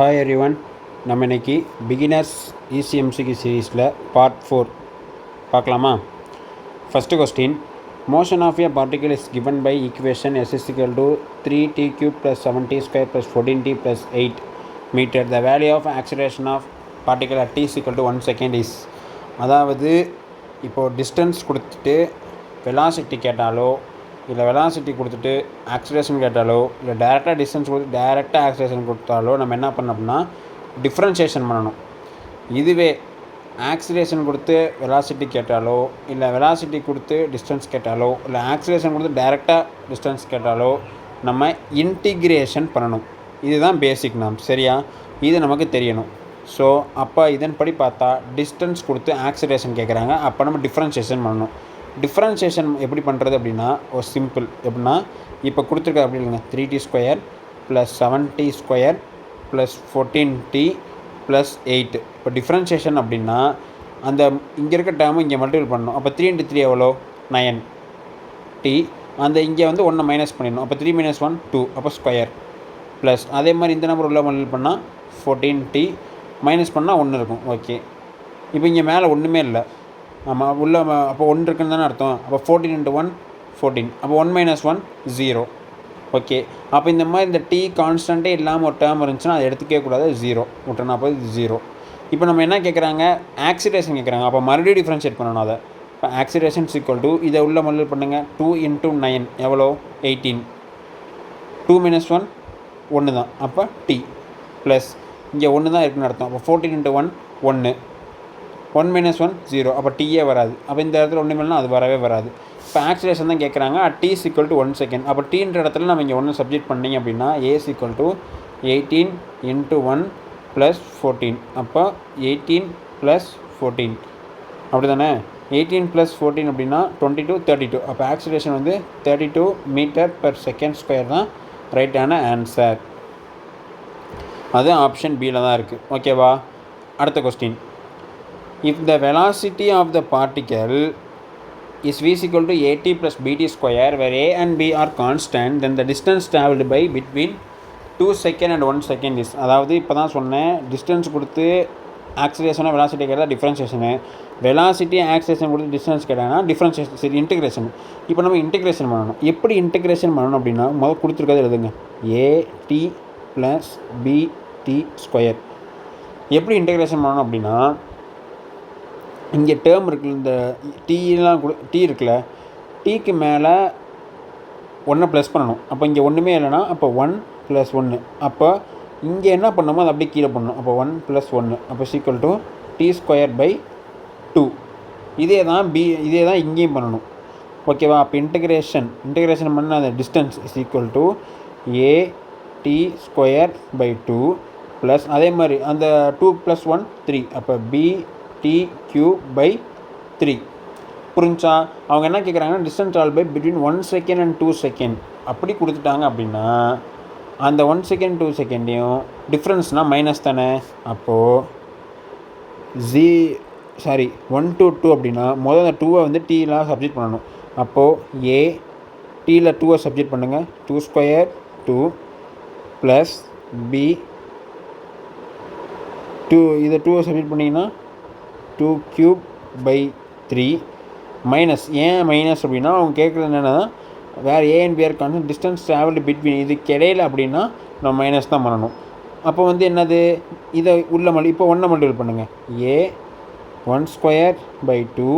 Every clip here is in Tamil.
Hi everyone. நம்ம இன்னைக்கு பிகினர்ஸ் இசிஎம்சிக்கு சீரீஸில் பார்ட் 4 பார்க்கலாமா? First question, motion of a particle is given by equation s is equal to 3t³ plus 7t square plus 14t plus 8 meter. The value of acceleration of particle at t is equal to 1 second is. அதாவது இப்போது டிஸ்டன்ஸ் கொடுத்துட்டு வெலாசிட்டி கேட்டாலோ இல்லை வெலாசிட்டி கொடுத்துட்டு ஆக்சிலேஷன் கேட்டாலோ இல்லை டேரெக்டாக டிஸ்டன்ஸ் கொடுத்து டேரெக்டாக ஆக்சிலேஷன் கொடுத்தாலோ நம்ம என்ன பண்ணோம்னா டிஃப்ரென்ஷியேஷன் பண்ணணும். இதுவே ஆக்சிலேஷன் கொடுத்து வெலாசிட்டி கேட்டாலோ இல்லை வெலாசிட்டி கொடுத்து டிஸ்டன்ஸ் கேட்டாலோ இல்லை ஆக்சிலேஷன் கொடுத்து டேரெக்டாக டிஸ்டன்ஸ் கேட்டாலோ நம்ம இன்டிகிரேஷன் பண்ணணும். இதுதான் பேசிக் நாம், சரியா? இது நமக்கு தெரியணும். ஸோ அப்போ இதன்படி பார்த்தா டிஸ்டன்ஸ் கொடுத்து ஆக்சிலேஷன் கேட்குறாங்க, அப்போ நம்ம டிஃப்ரென்ஷியேஷன் பண்ணணும். டிஃப்ரென்ஷியேஷன் எப்படி பண்ணுறது அப்படின்னா ஒரு சிம்பிள். எப்படின்னா இப்போ கொடுத்துருக்க அப்படி இல்லைங்க, 3t square plus 7t square plus 14t plus 8. இப்போ டிஃப்ரென்ஷியேஷன் அப்படின்னா அந்த இங்கே இருக்க டேர்மு இங்கே மல்டிபிள் பண்ணணும். அப்போ 3 × 3 எவ்வளோ? 9t. அந்த இங்கே வந்து 1 மைனஸ் பண்ணிடணும். அப்போ 3 - 1 2, அப்போ ஸ்கொயர் ப்ளஸ் அதே மாதிரி இந்த நம்பர் உள்ள மல்டிபிள் பண்ணால் 14t மைனஸ் பண்ணால் 1 இருக்கும். ஓகே, இப்போ இங்கே மேலே ஒன்றுமே இல்லை. ஆமாம், உள்ள அப்போ 1 இருக்குன்னு தானே அர்த்தம். அப்போ 14 × 1 14, அப்போ 1 - 1 0. ஓகே, அப்போ இந்த மாதிரி இந்த t கான்ஸ்டண்ட்டே இல்லாமல் ஒரு டேர்ம் இருந்துச்சுன்னா அதை எடுத்துக்கவே கூடாது, 0 விட்டோன்னா அப்போ 0. இப்போ நம்ம என்ன கேட்குறாங்க? ஆக்சிலேஷன் கேட்குறாங்க. அப்போ மறுபடியும் டிஃப்ரென்ஷியேட் பண்ணணும் அதை. இப்போ ஆக்சிலேஷன் = இதை உள்ள மல்டிபிள் பண்ணுங்கள். 2 × 9 எவ்வளோ? 18. 2 - 1 1 தான், அப்போ t ப்ளஸ் இங்கே 1 தான் இருக்குன்னு அர்த்தம். அப்போ 14 × 1 1, 1 - 1 0, அப்போ டீயே வராது. அப்போ இந்த இடத்துல 1 மேலே அது வரவே வராது. இப்போ ஆக்சிலேஷன் தான் கேட்குறாங்க. t = 1 second. அப்போ டீன்ற இடத்துல நம்ம இங்கே 1 சப்ஜெக்ட் பண்ணிங்க அப்படின்னா a = 18 × 1 + 14, அப்போ 18 + 14 அப்படி தானே? 18 + 14 அப்படின்னா 22 32. அப்போ ஆக்சிலேஷன் வந்து 32 m/s² தான் ரைட்டான ஆன்சர். அது ஆப்ஷன் பியில் தான் இருக்குது. ஓகேவா? அடுத்த question, if the velocity of the particle is v = at plus bt square where a and b are constant, then the distance travelled by between 2 seconds and 1 second is. அதாவது இப்போ தான் சொன்னேன், டிஸ்டன்ஸ் கொடுத்து ஆக்சிலேஷனாக வெலாசிட்டி கேட்டால் டிஃப்ரென்ஷியேஷனு, வெலாசிட்டி ஆக்சிலேஷன் கொடுத்து டிஸ்டன்ஸ் கேட்டாங்கன்னா டிஃப்ரென்ஷியேஷன். சரி, இன்டிகிரேஷன். இப்போ நம்ம இன்டிகிரேஷன் பண்ணணும். எப்படி இன்டிகிரேஷன் பண்ணணும் அப்படின்னா முதல் கொடுத்துருக்கறது எழுதுங்க, at plus bt ஸ்கொயர். எப்படி இன்டிகிரேஷன் பண்ணணும் அப்படின்னா இங்கே டேர்ம் இருக்குல்ல, இந்த டீலாம் டீ இருக்குல்ல, டீக்கு மேலே 1 ப்ளஸ் பண்ணணும். அப்போ இங்கே ஒன்றுமே இல்லைன்னா அப்போ 1 + 1. அப்போ இங்கே என்ன பண்ணணுமோ அது அப்படியே கீழே பண்ணணும். அப்போ 1 + 1, அப்போ = t²/2. இதே தான் இங்கேயும் பண்ணணும். ஓகேவா? அப்போ இன்டகிரேஷன் பண்ண அந்த டிஸ்டன்ஸ் = at²/2 ப்ளஸ் அதே மாதிரி அந்த 2 + 1 3, அப்போ bt³ புரிஞ்சா? அவங்க என்ன கேட்குறாங்கன்னா distance travel by between 1 second and 2 second அப்படி கொடுத்துட்டாங்க அப்படின்னா அந்த 1 செகண்ட் 2 செகண்டையும் டிஃப்ரென்ஸ்னால் மைனஸ் தானே. அப்போது 1 to 2 அப்படின்னா முதல் அந்த 2 வந்து டீலாம் சப்ஜெக்ட் பண்ணணும். அப்போது a டீயில் 2 சப்ஜெக்ட் பண்ணுங்கள், 2² 2 ப்ளஸ் b 2, இதை 2 சப்ஜெக்ட் பண்ணிங்கன்னா 2³ 3 மைனஸ். ஏன் மைனஸ் அப்படின்னா அவங்க கேட்குறது என்னென்னா வேறு a and b are constant, distance travelled between இதுக்கு இடையில அப்படின்னா நம்ம மைனஸ் தான் பண்ணணும். அப்போ வந்து என்னது, இதை உள்ள இப்போ 1 மல்டிபிள் பண்ணுங்கள், a 1² 2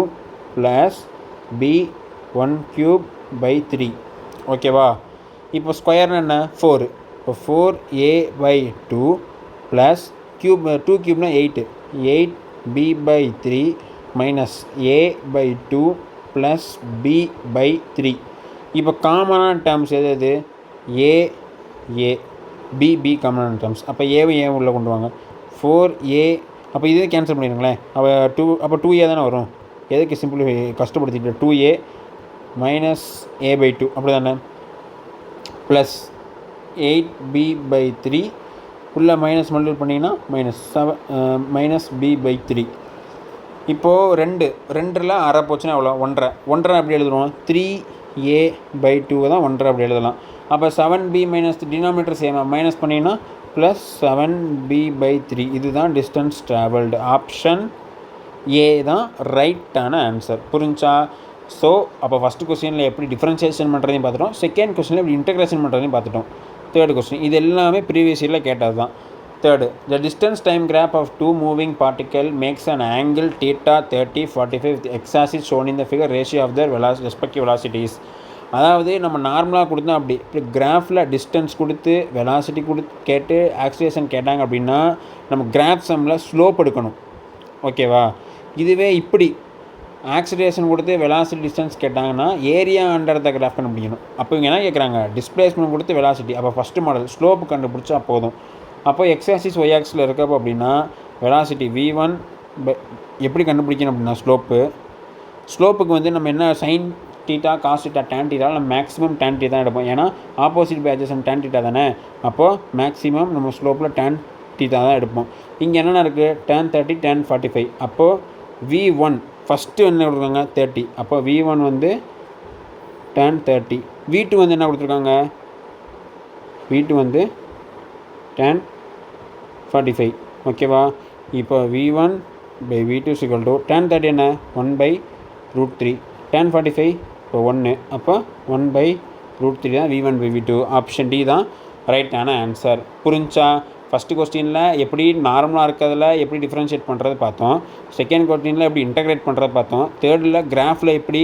ப்ளஸ் b 1³ 3. ஓகேவா? இப்போ ஸ்கொயர்னு என்ன? 4. இப்போ 4a/2 plus cube 2³ 8, 8b/3 minus a/2 plus b/3. இப்போ காமனான டேர்ம்ஸ் எது? a b காமனான டேர்ம்ஸ். அப்போ ஏவும் ஏவும் உள்ளே கொண்டு வாங்க. 4a, அப்போ இதே கேன்சல் பண்ணிடுங்களேன். அப்போ 2a தானே வரும். எதுக்கு சிம்பிளி கஷ்டப்படுத்திட்டு 2a மைனஸ் a/2 அப்படி தானே ப்ளஸ் 8b/3 உள்ள மைனஸ் மல்டிபிள் பண்ணிங்கன்னா மைனஸ் b/3. இப்போது 2ல் அரை போச்சுன்னா எவ்வளோ? 1.5 அப்படி எழுதுவோம். 3a/2 தான் 1.5 அப்படி எழுதலாம். அப்போ 7b - டினாமினேட்டர் சேம் மைனஸ் பண்ணிங்கன்னா ப்ளஸ் 7b/3 இதுதான் டிஸ்டன்ஸ் ட்ராவல்டு. ஆப்ஷன் ஏ தான் ரைட்டான ஆன்சர். புரிஞ்சா? ஸோ அப்போ ஃபஸ்ட்டு கொஸ்டினில் எப்படி டிஃப்ரென்சியேஷன் பண்ணுறதையும் பார்த்துட்டோம், செகண்ட் கொஸ்டினில் எப்படி இன்டெகிரேஷன் பண்ணுறதையும் பார்த்துட்டோம். தேர்ட் கொஸ்டின் இது எல்லாமே ப்ரீவியஸ் இயரில் கேட்டது தான். Third, the distance time graph of two moving particle makes an angle θ 30, 45 with x axis shown in the figure ratio of their respective velocities. அதாவது நம்ம நார்மலாக கொடுத்தோம் அப்படி இப்படி கிராஃபில் டிஸ்டன்ஸ் கொடுத்து வெலாசிட்டி கேட்டு ஆக்சிலேஷன் கேட்டாங்க அப்படின்னா நம்ம கிராஃப் சம்மில் ஸ்லோப் எடுக்கணும். ஓகேவா? இதுவே இப்படி ஆக்சிலேஷன் கொடுத்து வெலாசிட்டி டிஸ்டன்ஸ் கேட்டாங்கன்னா ஏரியா அண்டர் த கிராஃப் கண்டுபிடிக்கணும். அப்போ இங்கே என்ன கேட்குறாங்க, டிஸ்பிளேஸ்மெண்ட் கொடுத்து வெலாசிட்டி. அப்போ ஃபஸ்ட்டு மாடல் ஸ்லோப்பு கண்டுபிடிச்சா போதும். அப்போ எக்ஸ் ஆக்சிஸ் ஒய் ஆக்சிஸில் இருக்கப்போ அப்படின்னா வெலாசிட்டி v1 எப்படி கண்டுபிடிக்கணும் அப்படின்னா ஸ்லோப்புக்கு வந்து நம்ம என்ன sine theta cos theta tan தீட்டாவில் நம்ம மேக்ஸிமம் டேன் தீட்டா தான் எடுப்போம். ஏன்னா opposite by adjacent tan theta தானே. அப்போது மேக்ஸிமம் நம்ம ஸ்லோப்பில் டேன் தீட்டா தான் எடுப்போம். இங்கே என்னென்ன இருக்குது, tan 30 tan 45. அப்போது v1 ஃபஸ்ட்டு என்ன கொடுத்துருக்காங்க 30. அப்போ v1 வந்து tan 30. v2 வந்து என்ன கொடுத்துருக்காங்க, v2 வந்து tan 45. ஓகேவா? இப்போ v1 பை v2 = tan 30 என்ன 1/√3, tan 45 இப்போ 1. அப்போ 1/√3 தான் v1 by v2. Option D தான் ரைட்டான ஆன்சர். புரிஞ்சா? ஃபஸ்ட்டு கொஸ்டினில் எப்படி நார்மலாக இருக்கிறதுல எப்படி டிஃப்ரென்ஷியேட் பண்ணுறது பார்த்தோம், செகண்ட் கொஸ்டினில் எப்படி இன்டெகிரேட் பண்ணுறது பார்த்தோம், தேர்டில் கிராஃபில் எப்படி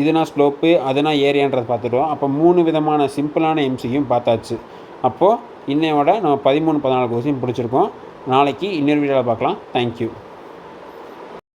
இதுனா ஸ்லோப்பு அதுனா ஏரியான்றது பார்த்துட்டோம். அப்போ 3 விதமான சிம்பிளான எம்சியும் பார்த்தாச்சு. அப்போது இன்னையோட நம்ம 13-14 கொஸ்டின் பிடிச்சிருக்கோம். நாளைக்கு இன்னொரு வீடியோவில் பார்க்கலாம். தேங்க்யூ.